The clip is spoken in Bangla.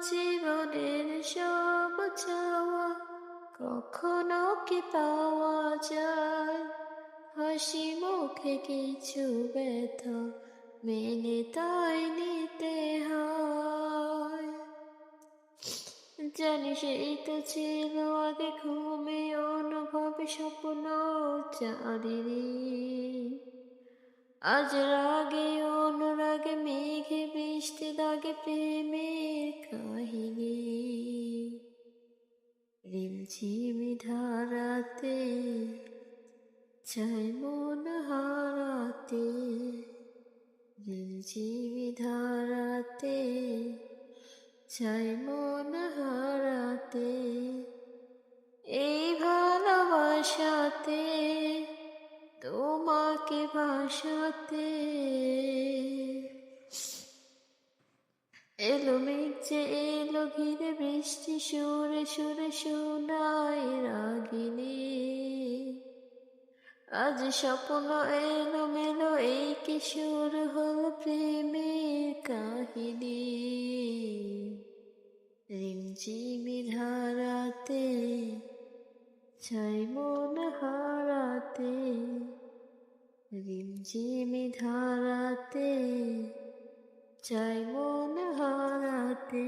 জীবনের সব চাওয়া কখনো কি পাওয়া যায়? হাসি মুখে কিছু ব্যথা মেনে তাই নিতে হয়। জানিস এই তো ছিল আগে ঘুমে অনুভবে স্বপ্ন চারিনি, আজ রাগে অনুরাগে মেঘে বৃষ্টি দাগে প্রেমের কাহিনী। রিমঝিমি ধারাতে চাই মন হারাতে, রিমঝিমি ধারাতে চাই মন হারাতে। এই ভালোবাসাতে তোমাকে ভাসাতে এলো মেঘ যে এলো ঘিরে বৃষ্টি সুরে সুরে শোনায় রাগিনী। আজ স্বপ্ন এলো মেলো এই কিশোর হল প্রেমের কাহিনী। রিমঝিমি ধারাতে চাই মন হারাতে, রিমঝিমি ধারাতে চাই মন হারাতে।